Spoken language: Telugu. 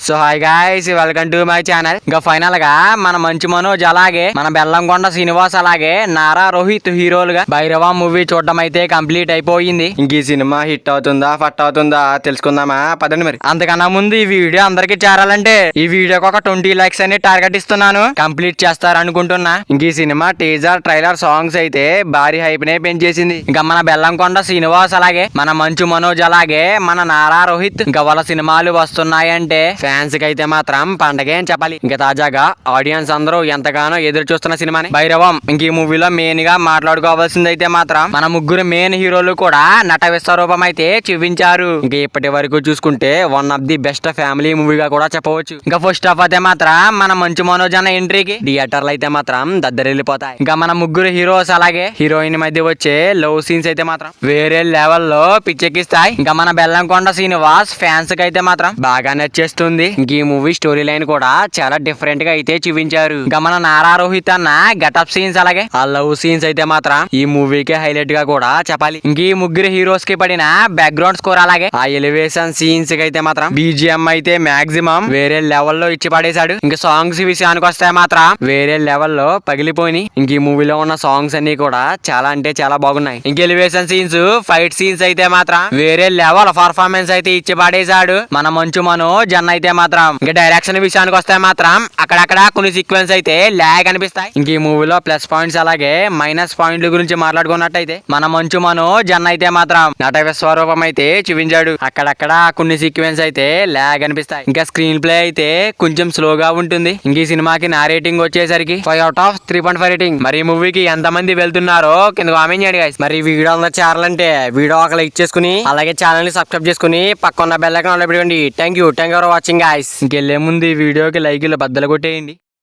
So hi guys, welcome to my channel. ఇంకా ఫైనల్ గా మన మంచు మనోజ్ అలాగే మన బెల్లంకొండ శ్రీనివాస్ అలాగే నారా రోహిత్ హీరోలుగా భైరవ మూవీ చూడడం అయితే కంప్లీట్ అయిపోయింది. ఇంక ఈ సినిమా హిట్ అవుతుందా ఫట్ అవుతుందా తెలుసుకుందామా పదండి. మరి అంతకన్నా ముందు ఈ వీడియో అందరికి చేరాలంటే ఈ వీడియోకి ఒక 20 లైక్స్ అని టార్గెట్ ఇస్తున్నాను. కంప్లీట్ చేస్తారనుకుంటున్నా. ఇంక ఈ సినిమా టీజర్ ట్రైలర్ సాంగ్స్ అయితే భారీ హైప్ నే పెంచేసింది. ఇంకా మన బెల్లంకొండ శ్రీనివాస్ అలాగే మన మంచు మనోజ్ అలాగే మన నారా రోహిత్ ఇంకా వాళ్ళ సినిమాలు వస్తున్నాయంటే ఫ్యాన్స్ కి అయితే మాత్రం పండగే అని చెప్పాలి. ఇంకా తాజాగా ఆడియన్స్ అందరూ ఎంతగానో ఎదురు చూస్తున్న సినిమాని భైరవం. ఇంక ఈ మూవీలో మెయిన్ గా మాట్లాడుకోవాల్సింది అయితే మాత్రం మన ముగ్గురు మెయిన్ హీరోలు కూడా నట విశ్వరూపం అయితే చూపించారు. ఇంకా ఇప్పటి వరకు చూసుకుంటే one of the best family మూవీగా కూడా చెప్పవచ్చు. ఇంకా ఫస్ట్ ఆఫ్ అయితే మాత్రం మన మంచు మనోజ్ అన్న ఎంట్రీకి థియేటర్లు అయితే మాత్రం దద్దరిల్లిపోతాయి. ఇంకా మన ముగ్గురు హీరోస్ అలాగే హీరోయిన్ మధ్య వచ్చే లవ్ సీన్స్ అయితే మాత్రం వేరే లెవెల్లో పిచ్చెక్కిస్తాయి. ఇంకా మన బెల్లంకొండ శ్రీనివాస్ ఫ్యాన్స్ కి అయితే మాత్రం బాగా నచ్చేస్తుంది. ఇంక ఈ మూవీ స్టోరీ లైన్ కూడా చాలా డిఫరెంట్ గా అయితే చూపించారు. ఇంకా మన నారా రోహిత్ అన్న గెటప్ సీన్స్ అలాగే ఆ లవ్ సీన్స్ అయితే మాత్రం ఈ మూవీకి హైలైట్ గా కూడా చెప్పాలి. ఇంక ఈ ముగ్గురు హీరోస్ కి పడిన బ్యాక్గ్రౌండ్ స్కోర్ అలాగే ఆ ఎలివేషన్ సీన్స్ కి అయితే మాత్రం బీజిఎం అయితే మాక్సిమం వేరే లెవెల్లో ఇచ్చి పడేశాడు. ఇంకా సాంగ్స్ విషయానికి వస్తే మాత్రం వేరే లెవెల్లో పగిలిపోయి ఇంక ఈ మూవీలో ఉన్న సాంగ్స్ అన్ని కూడా చాలా అంటే చాలా బాగున్నాయి. ఇంక ఎలివేషన్ సీన్స్ ఫైట్ సీన్స్ అయితే మాత్రం వేరే లెవెల్ పర్ఫార్మెన్స్ అయితే ఇచ్చి పడేశాడు మన మంచు మనోజ్ అన్న అయితే మాత్రం. ఇంకా డైరెక్షన్ విషయానికి వస్తే మాత్రం అక్కడక్కడ కొన్ని సీక్వెన్స్ అయితే ల్యాగ్ అనిపిస్తాయి. ఇంక ఈ మూవీలో ప్లస్ పాయింట్స్ అలాగే మైనస్ పాయింట్ల గురించి మాట్లాడుకున్నట్టయితే మన మంచు మనోజ్ అన్న అయితే మాత్రం నట విశ్వరూపం అయితే చూపించాడు. అక్కడక్కడ కొన్ని సీక్వెన్స్ అయితే ల్యాగ్ అనిపిస్తాయి. ఇంకా స్క్రీన్ ప్లే అయితే కొంచెం స్లోగా ఉంటుంది. ఇంక ఈ సినిమాకి నా రేటింగ్ వచ్చేసరికి 5/3.5 రేటింగ్. మరి ఈ మూవీకి ఎంత మంది వెళ్తున్నారో కింద కామెంట్ చేయండి గైస్. మరి వీడియో అందరూ చేరాలంటే వీడియో ఒక లైక్ చేసుకుని అలాగే ఛానల్ ని సబ్స్క్రైబ్ చేసుకుని పక్కన బెల్ ఐకాన్ పెట్టుకోండి. Thank you for watching guys. ఇంకెళ్లే ముందు ఈ వీడియోకి లైక్లు బద్దలు కొట్టేయండి.